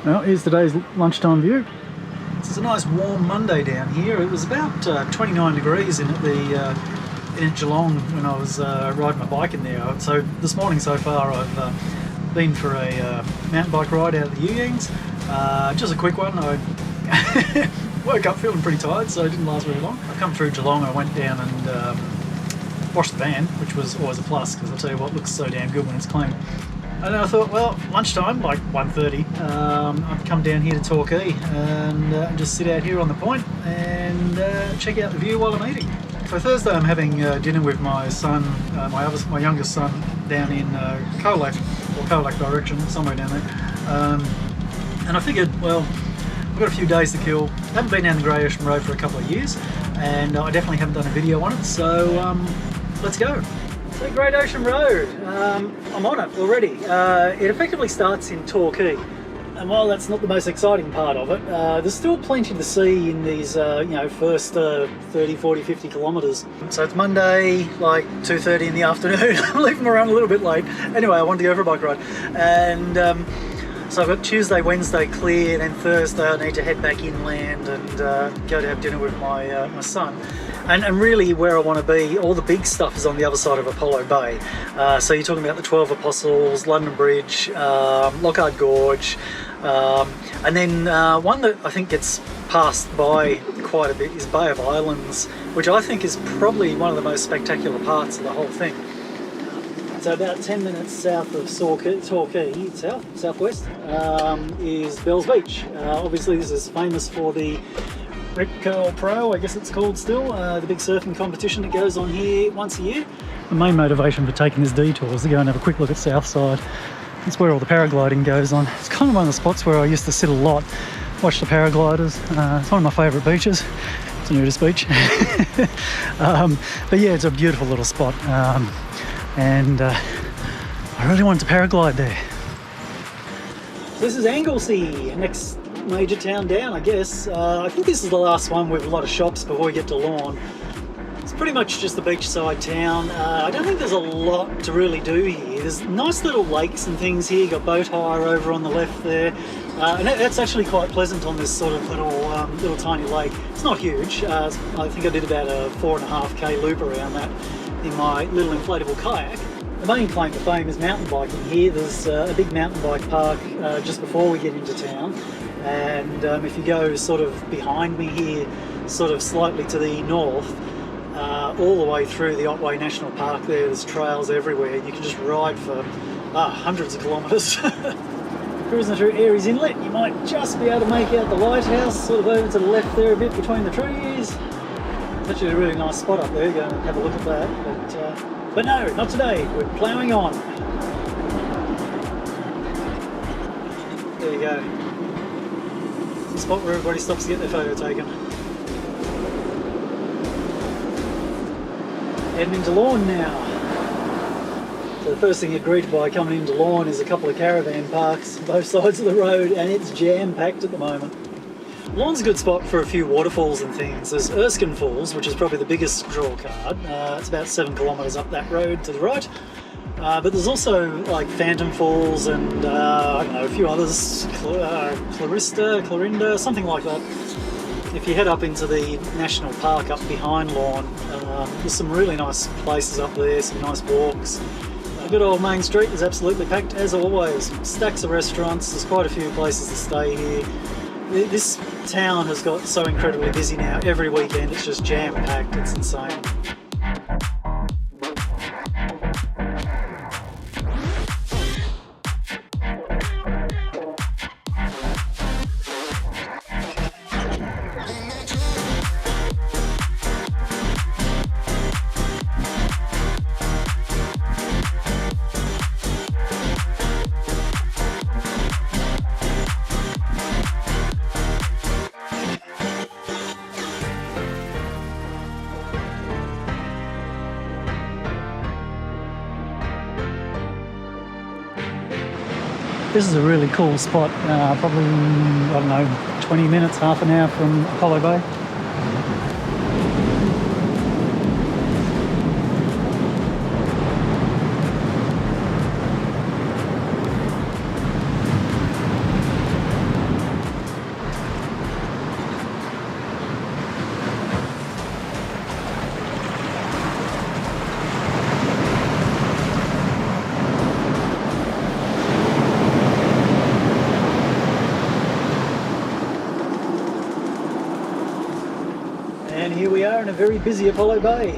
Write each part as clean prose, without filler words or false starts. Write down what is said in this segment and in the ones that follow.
Well, here's today's lunchtime view. It's a nice warm Monday down here. It was about 29 degrees in Geelong when I was riding my bike in there. So this morning so far I've been for a mountain bike ride out of the Yuyangs. Just a quick one. I woke up feeling pretty tired, so it didn't last very long. I come through Geelong, I went down and washed the van, which was always a plus because I'll tell you what, looks so damn good when it's clean. And then I thought, well, lunchtime, like 1:30, I'd come down here to Torquay and just sit out here on the point and check out the view while I'm eating. So Thursday I'm having dinner with my son, my youngest son, down in Colac, or Colac direction, somewhere down there. And I figured, well, I've got a few days to kill. I haven't been down the Grey Ocean Road for a couple of years, and I definitely haven't done a video on it, so let's go. So Great Ocean Road, I'm on it already. It effectively starts in Torquay, and while that's not the most exciting part of it, there's still plenty to see in these first 30, 40, 50 kilometres. So it's Monday, like 2:30 in the afternoon. I'm leaving around a little bit late. Anyway, I wanted to go for a bike ride, and so I've got Tuesday, Wednesday clear, then Thursday I need to head back inland and go to have dinner with my son. And really where I want to be, all the big stuff is on the other side of Apollo Bay. So you're talking about the 12 Apostles, London Bridge, Loch Ard Gorge, and then one that I think gets passed by quite a bit is Bay of Islands, which I think is probably one of the most spectacular parts of the whole thing. So about 10 minutes south of Torquay, southwest, is Bells Beach. Obviously this is famous for the Rip Curl Pro, I guess it's called still, the big surfing competition that goes on here once a year. The main motivation for taking this detour is to go and have a quick look at Southside. It's where all the paragliding goes on. It's kind of one of the spots where I used to sit a lot, watch the paragliders. It's one of my favourite beaches. It's a nudist beach. But yeah, it's a beautiful little spot. And I really wanted to paraglide there. This is Anglesea, next major town down, I guess. I think this is the last one with a lot of shops before we get to Lorne. It's pretty much just a beachside town. I don't think there's a lot to really do here. There's nice little lakes and things here. You've got boat hire over on the left there. And that's actually quite pleasant on this sort of little tiny lake. It's not huge. I think I did about a 4.5k loop around that in my little inflatable kayak. The main claim to fame is mountain biking here. There's a big mountain bike park just before we get into town, and if you go sort of behind me here, sort of slightly to the north, all the way through the Otway National Park there's trails everywhere. You can just ride for hundreds of kilometres. Cruising through Airies Inlet, you might just be able to make out the lighthouse sort of over to the left there a bit between the trees. It's actually a really nice spot up there, go and have a look at that. But no, not today, we're ploughing on. There you go. The spot where everybody stops to get their photo taken. Heading into Lorne now. So the first thing you're greeted by coming into Lorne is a couple of caravan parks on both sides of the road, and it's jam-packed at the moment. Lorne's a good spot for a few waterfalls and things. There's Erskine Falls, which is probably the biggest draw card. It's about 7 kilometres up that road to the right. But there's also like Phantom Falls and I don't know, a few others, Clarinda, something like that. If you head up into the national park up behind Lorne, there's some really nice places up there, some nice walks. Good old Main Street is absolutely packed as always. Stacks of restaurants, there's quite a few places to stay here. This town has got so incredibly busy now. Every weekend it's just jam-packed, it's insane. This is a really cool spot, probably, I don't know, 20 minutes, half an hour from Apollo Bay. we are in a very busy Apollo Bay.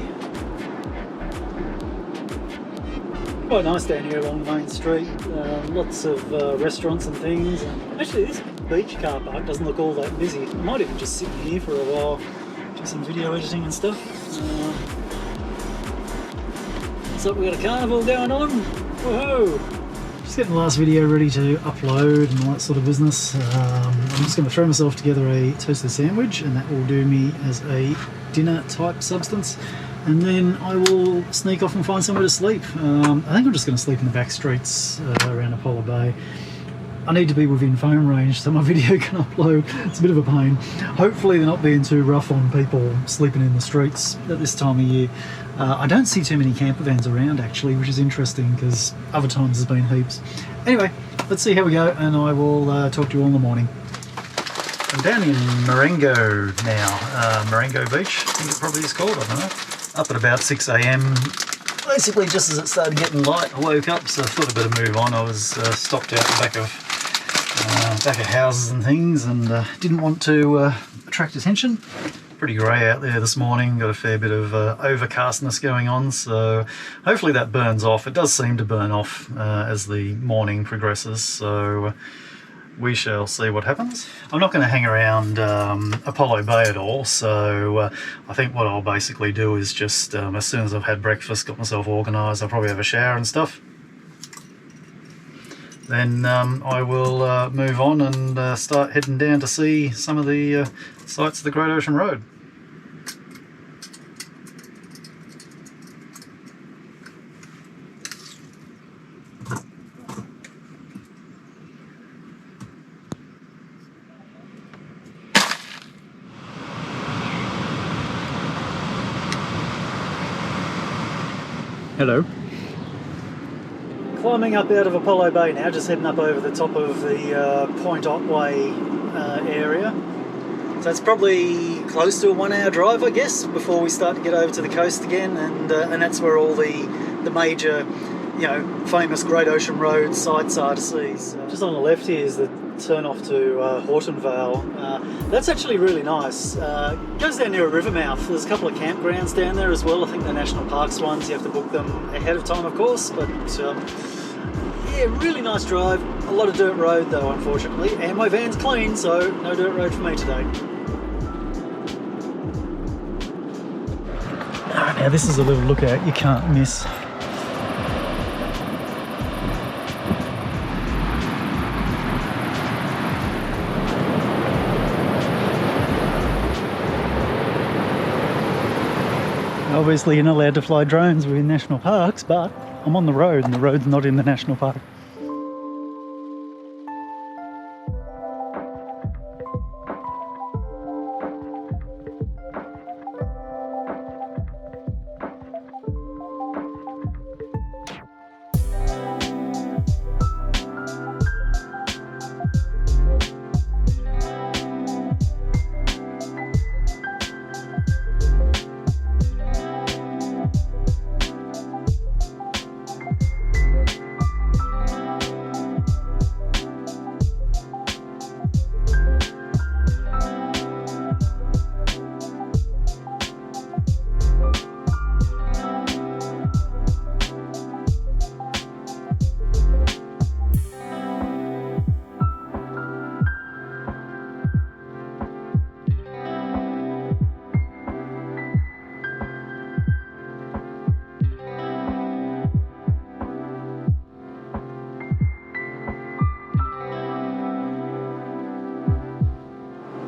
Quite nice down here along the main street. Lots of restaurants and things. And actually, this beach car park doesn't look all that busy. I might even just sit in here for a while, do some video editing and stuff. So we've got a carnival going on. Woohoo! Just getting the last video ready to upload and all that sort of business. I'm just going to throw myself together a toasted sandwich, and that will do me as a dinner type substance. And then I will sneak off and find somewhere to sleep. I think I'm just going to sleep in the back streets around Apollo Bay. I need to be within phone range so my video can upload. It's a bit of a pain. Hopefully they're not being too rough on people sleeping in the streets at this time of year. I don't see too many campervans around actually, which is interesting because other times there's been heaps. Anyway, let's see how we go, and I will talk to you all in the morning. I'm down in Marengo now, Marengo Beach, I think it probably is called, I don't know. Up at about 6 AM, basically just as it started getting light. I woke up, so I thought I'd better move on. I was stopped out the back of houses and things, and didn't want to attract attention. Pretty grey out there this morning, got a fair bit of overcastness going on, so hopefully that burns off. It does seem to burn off as the morning progresses, so we shall see what happens. I'm not going to hang around Apollo Bay at all, so I think what I'll basically do is just, as soon as I've had breakfast, got myself organised, I'll probably have a shower and stuff. Then I will move on and start heading down to see some of the sights of the Great Ocean Road. Hello. Climbing up out of Apollo Bay now, just heading up over the top of the Point Otway area. So it's probably close to a 1 hour drive, I guess, before we start to get over to the coast again, and that's where all the major, famous Great Ocean Road sites are to see. So just on the left here is the turn off to Horton Vale. That's actually really nice. It goes down near a river mouth. There's a couple of campgrounds down there as well. I think they're national parks ones. You have to book them ahead of time, of course, but yeah, really nice drive. A lot of dirt road though, unfortunately, and my van's clean, so no dirt road for me today. Now this is a little lookout you can't miss. Obviously you're not allowed to fly drones within national parks, but I'm on the road and the road's not in the national park.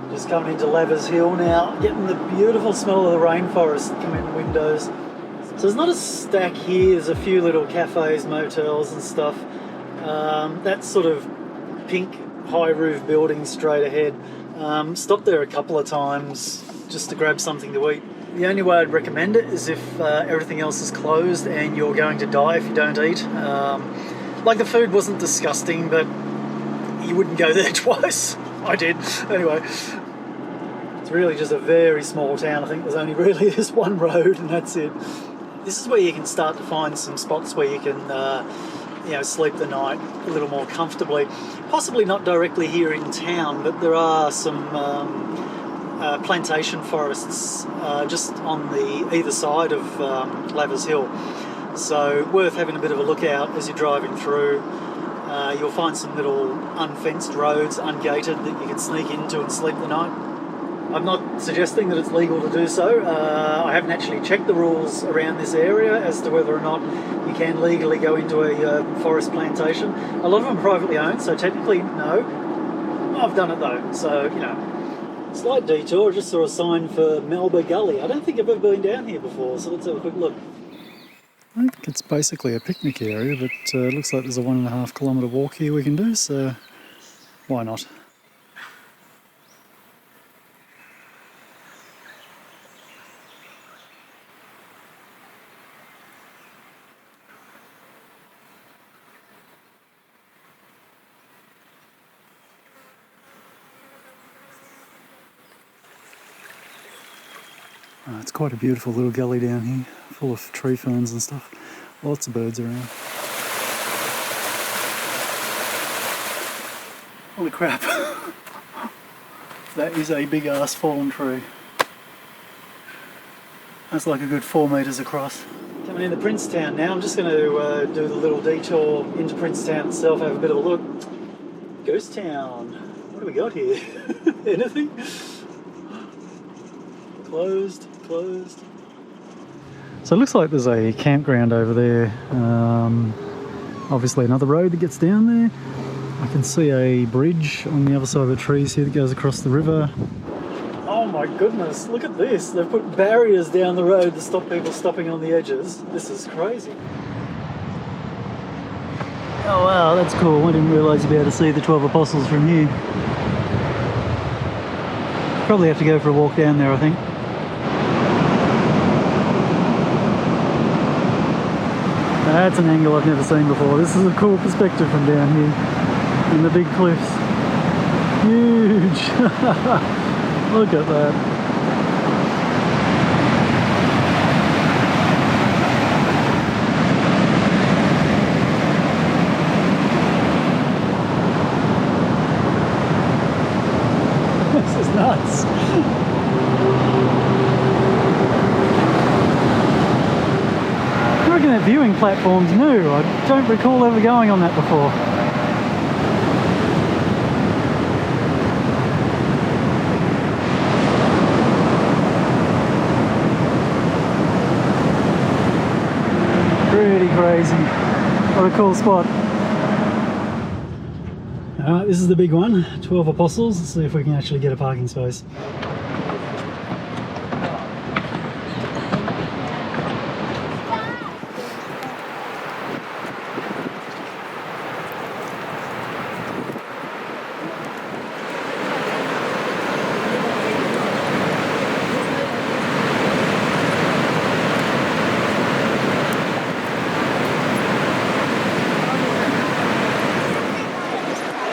Just coming into Lavers Hill now, getting the beautiful smell of the rainforest coming in the windows. So there's not a stack here, there's a few little cafes, motels and stuff. That sort of pink high roof building straight ahead. Stopped there a couple of times just to grab something to eat. The only way I'd recommend it is if everything else is closed and you're going to die if you don't eat. Like the food wasn't disgusting, but you wouldn't go there twice. I did. Anyway, it's really just a very small town. I think there's only really this one road and that's it. This is where you can start to find some spots where you can sleep the night a little more comfortably. Possibly not directly here in town, but there are some plantation forests just on the either side of Lavers Hill. So worth having a bit of a look out as you're driving through. You'll find some little unfenced roads, ungated, that you can sneak into and sleep the night. I'm not suggesting that it's legal to do so. I haven't actually checked the rules around this area as to whether or not you can legally go into a forest plantation. A lot of them are privately owned, so technically no. I've done it though, so you know. Slight detour, just saw a sign for Melba Gully. I don't think I've ever been down here before, so let's have a quick look. I think it's basically a picnic area, but it looks like there's a 1.5 kilometre walk here we can do, so why not? It's quite a beautiful little gully down here, full of tree ferns and stuff. Lots of birds around. Holy crap. That is a big ass fallen tree. That's like a good 4 metres across. Coming into Princetown now, I'm just going to do the little detour into Princetown itself, have a bit of a look. Ghost Town. What do we got here? Anything? Closed. So it looks like there's a campground over there. Obviously another road that gets down there. I can see a bridge on the other side of the trees here that goes across the river. Oh my goodness, look at this. They've put barriers down the road to stop people stopping on the edges. This is crazy. Oh wow, that's cool. I didn't realise you'd be able to see the 12 Apostles from here. Probably have to go for a walk down there, I think. That's an angle I've never seen before. This is a cool perspective from down here in the big cliffs. Huge! Look at that. This is nuts. I reckon that viewing platform's new. I don't recall ever going on that before. Pretty crazy. What a cool spot. Alright, this is the big one, 12 Apostles. Let's see if we can actually get a parking space.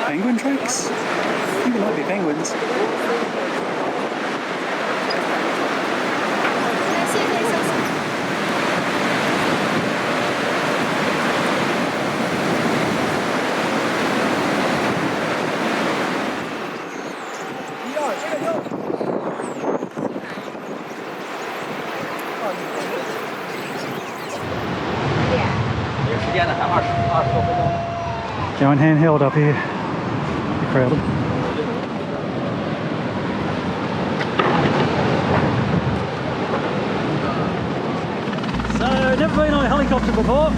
Penguin tracks? I think it might be penguins. Going handheld up here. Crowded. So, never been on a helicopter before.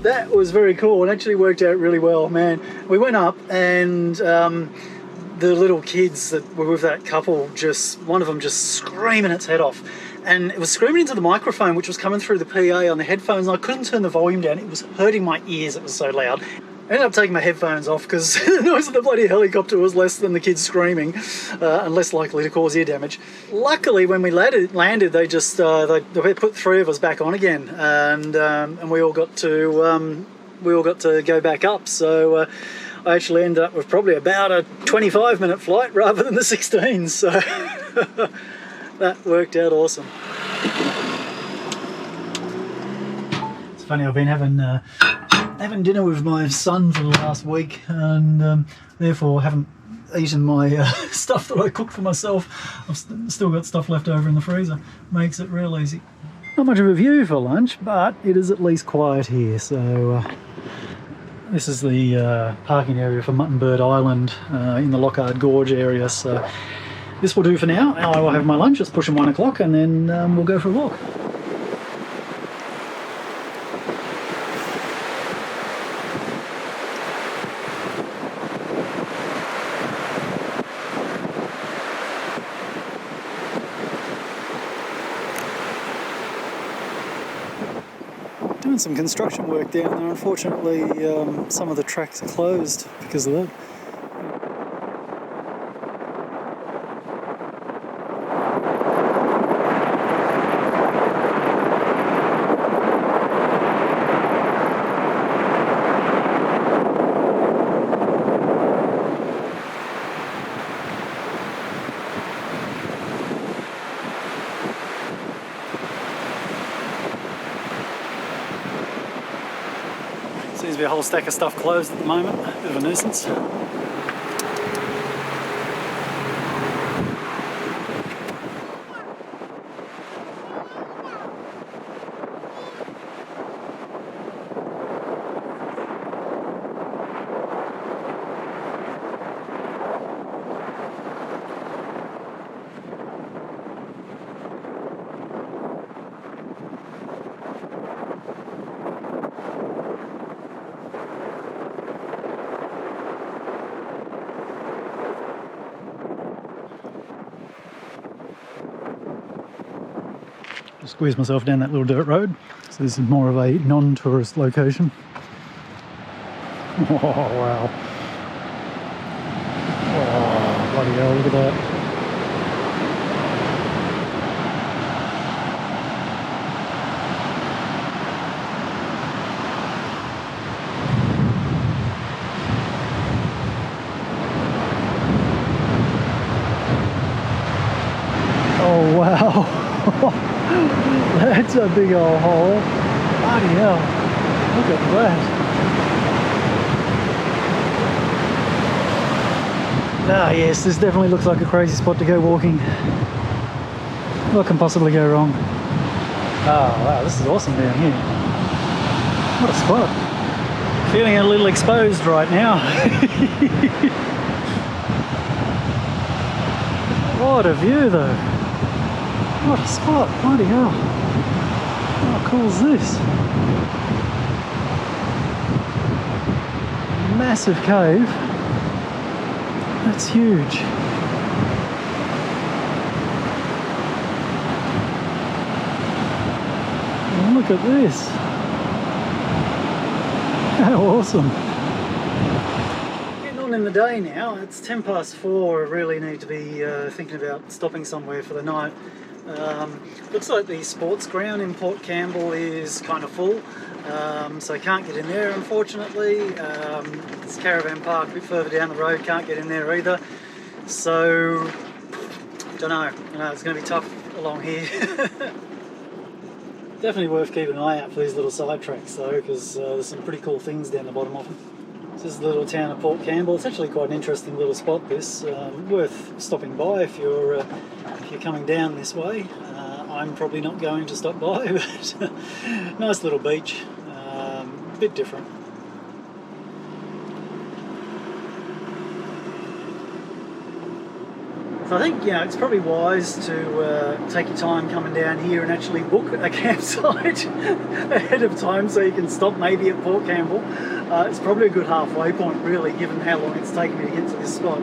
That was very cool. It actually worked out really well, man. We went up and the little kids that were with that couple, one of them just screaming its head off. And it was screaming into the microphone, which was coming through the PA on the headphones, and I couldn't turn the volume down. It was hurting my ears, it was so loud. I ended up taking my headphones off because the noise of the bloody helicopter was less than the kids screaming, and less likely to cause ear damage. Luckily, when we landed, they just they put 3 of us back on again, and we all got to go back up. So I actually ended up with probably about a 25-minute flight rather than the 16. So that worked out awesome. It's funny, I've been having dinner with my son for the last week, and therefore haven't eaten my stuff that I cooked for myself. I've still got stuff left over in the freezer. Makes it real easy. Not much of a view for lunch, but it is at least quiet here. So this is the parking area for Muttonbird Island in the Loch Ard Gorge area. So this will do for now. I will have my lunch. It's pushing 1 o'clock, and then we'll go for a walk. Doing some construction work down there. Unfortunately, some of the tracks are closed because of that. Seems to be a whole stack of stuff closed at the moment. Bit of a nuisance. Squeeze myself down that little dirt road. So this is more of a non-tourist location. Oh wow. Oh bloody hell, look at that. Oh wow. That's a big old hole. Bloody hell. Look at that. Ah yes, this definitely looks like a crazy spot to go walking. What can possibly go wrong? Oh wow, this is awesome down here. What a spot. Feeling a little exposed right now. What a view though. What a spot, bloody hell. How cool is this? Massive cave. That's huge. And look at this. How awesome. Getting on in the day now, it's 10 past 4. I really need to be thinking about stopping somewhere for the night. Looks like the sports ground in Port Campbell is kind of full, so I can't get in there unfortunately. This caravan park a bit further down the road, can't get in there either. So, don't know, it's going to be tough along here. Definitely worth keeping an eye out for these little side tracks though, because there's some pretty cool things down the bottom of them. This is the little town of Port Campbell. It's actually quite an interesting little spot this, worth stopping by if you're coming down this way. I'm probably not going to stop by, but nice little beach, a bit different. So I think, it's probably wise to take your time coming down here and actually book a campsite ahead of time so you can stop maybe at Port Campbell. It's probably a good halfway point, really, given how long it's taken me to get to this spot.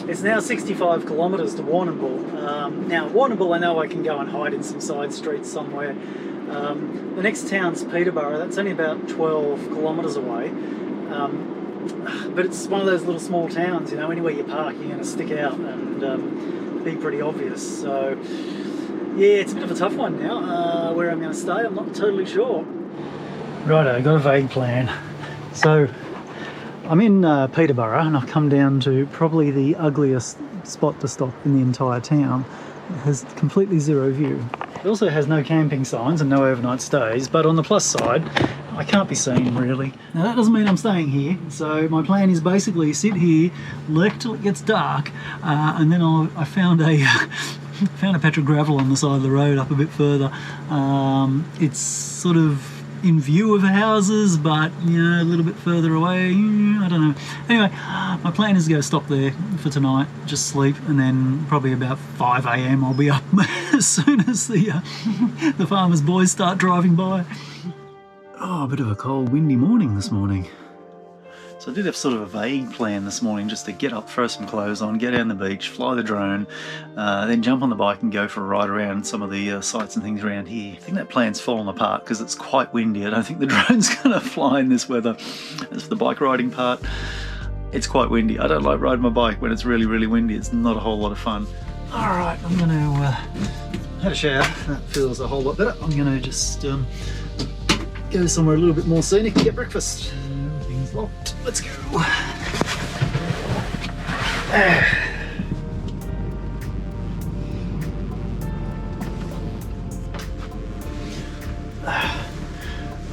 It's now 65 kilometres to Warrnambool. Now, Warrnambool, I know I can go and hide in some side streets somewhere. The next town's Peterborough. That's only about 12 kilometres away. But it's one of those little small towns, anywhere you park you're going to stick out and be pretty obvious. So yeah, it's a bit of a tough one now. Where I'm going to stay, I'm not totally sure. Righto, I've got a vague plan. So I'm in Peterborough, and I've come down to probably the ugliest spot to stop in the entire town. It has completely zero view. It also has no camping signs and no overnight stays, but on the plus side, I can't be seen really. Now that doesn't mean I'm staying here, so my plan is basically sit here, lurk till it gets dark, and then I found a found a patch of gravel on the side of the road up a bit further. It's sort of in view of houses, but a little bit further away. I don't know. Anyway, my plan is to go stop there for tonight, just sleep, and then probably about 5 a.m. I'll be up as soon as the farmers' boys start driving by. Oh, a bit of a cold, windy morning this morning. So I did have sort of a vague plan this morning, just to get up, throw some clothes on, get down the beach, fly the drone, then jump on the bike and go for a ride around some of the sites and things around here. I think that plan's fallen apart because it's quite windy. I don't think the drone's going to fly in this weather. As for the bike riding part, it's quite windy. I don't like riding my bike when it's really, really windy. It's not a whole lot of fun. All right, I'm going to have a shower. That feels a whole lot better. I'm going to just go somewhere a little bit more scenic and get breakfast. Everything's locked. Let's go. I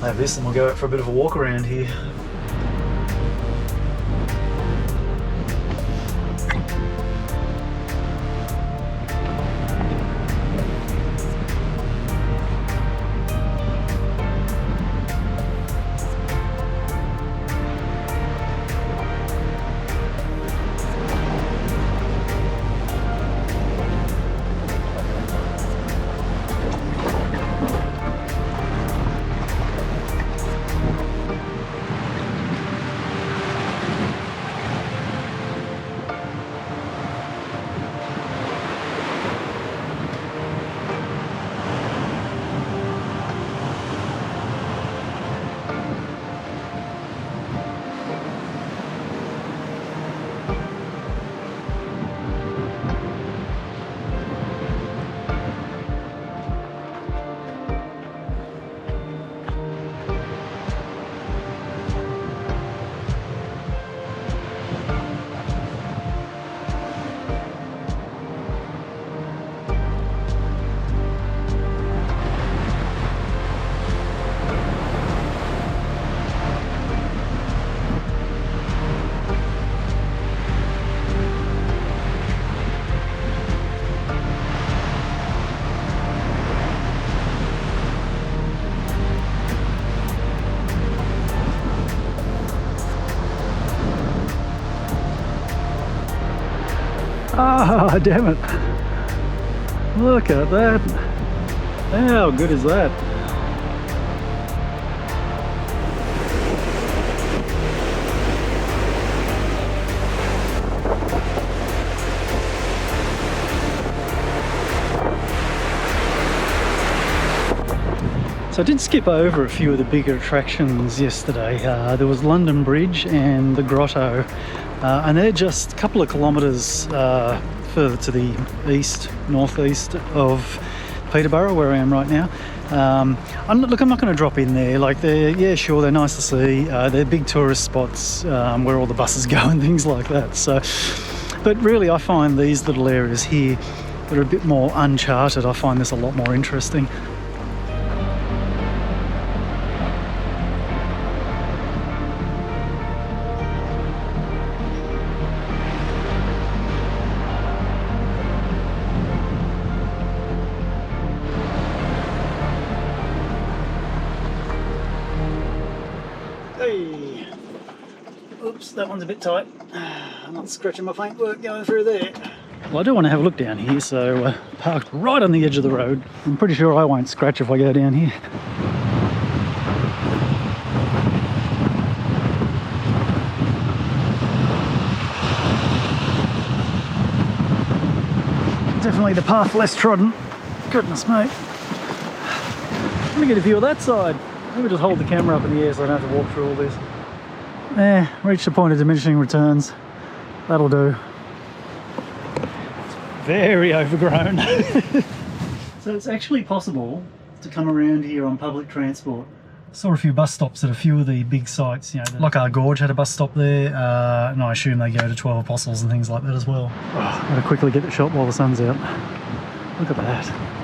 have this and we'll go out for a bit of a walk around here. Ah, damn it. Look at that. How good is that? So I did skip over a few of the bigger attractions yesterday. There was London Bridge and the Grotto. And they're just a couple of kilometres further to the east, northeast of Peterborough, where I am right now. I'm not going to drop in there. Like, they're nice to see. They're big tourist spots where all the buses go and things like that. So, but really, I find these little areas here that are a bit more uncharted. I find this a lot more interesting. Oops, that one's a bit tight. I'm not scratching my paintwork going through there. Well, I do want to have a look down here, so parked right on the edge of the road. I'm pretty sure I won't scratch if I go down here. Definitely the path less trodden. Goodness me. Let me get a view of that side. Let me just hold the camera up in the air so I don't have to walk through all this. Reached a point of diminishing returns. That'll do. It's very overgrown. So it's actually possible to come around here on public transport. Saw a few bus stops at a few of the big sites. You know, Loch Ard Gorge had a bus stop there, and I assume they go to 12 Apostles and things like that as well. Oh, gotta quickly get the shot while the sun's out. Look at that.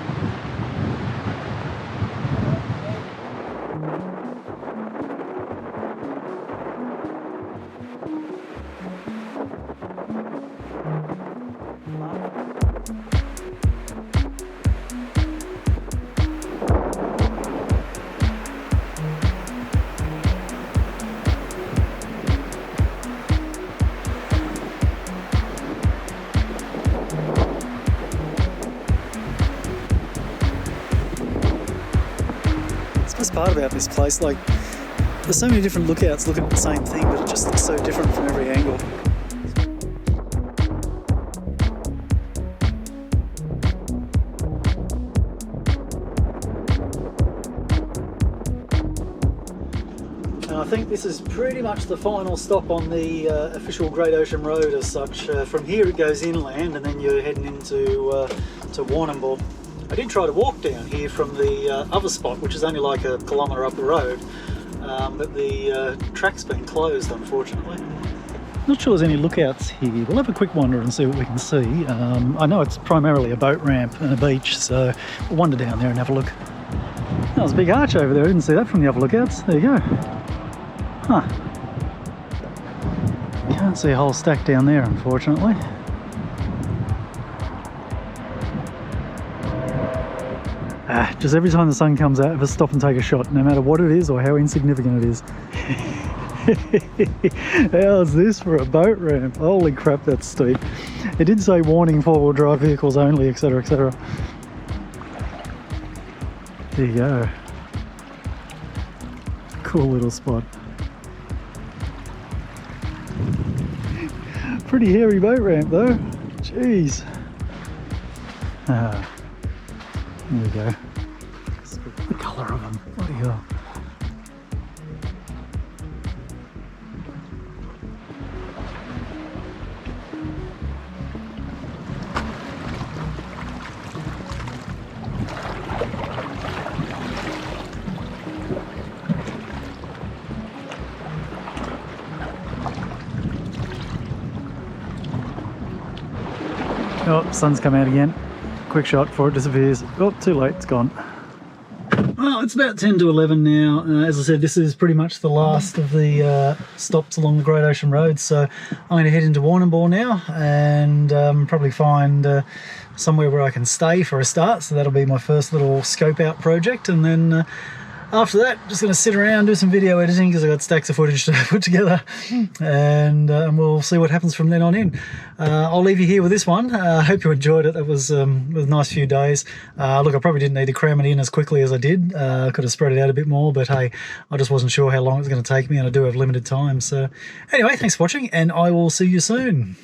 Best part about this place, like, there's so many different lookouts looking at the same thing, but it just looks so different from every angle. And I think this is pretty much the final stop on the official Great Ocean Road as such. From here it goes inland and then you're heading into to Warrnambool. I did try to walk down here from the other spot, which is only like a kilometre up the road, but the track's been closed, unfortunately. Not sure there's any lookouts here. We'll have a quick wander and see what we can see. I know it's primarily a boat ramp and a beach, so we'll wander down there and have a look. That was a big arch over there. I didn't see that from the other lookouts. There you go. Huh. Can't see a whole stack down there, unfortunately. Just every time the sun comes out, just stop and take a shot, no matter what it is or how insignificant it is. How's this for a boat ramp? Holy crap, that's steep. It did say warning four-wheel drive vehicles only, etc, etc. There you go. Cool little spot. Pretty hairy boat ramp though. Jeez. There we go. The colour of them. Bloody hell. Oh, sun's come out again. Quick shot before it disappears. Oh, too late, it's gone. Well, it's about 10 to 11 now. As I said, this is pretty much the last of the stops along the Great Ocean Road, so I'm going to head into Warrnambool now and probably find somewhere where I can stay for a start, so that'll be my first little scope out project, and then after that, just going to sit around, do some video editing because I've got stacks of footage to put together, and we'll see what happens from then on in. I'll leave you here with this one. I hope you enjoyed it. It was a nice few days. Look, I probably didn't need to cram it in as quickly as I did. I could have spread it out a bit more, but hey, I just wasn't sure how long it was going to take me, and I do have limited time. So anyway, thanks for watching, and I will see you soon.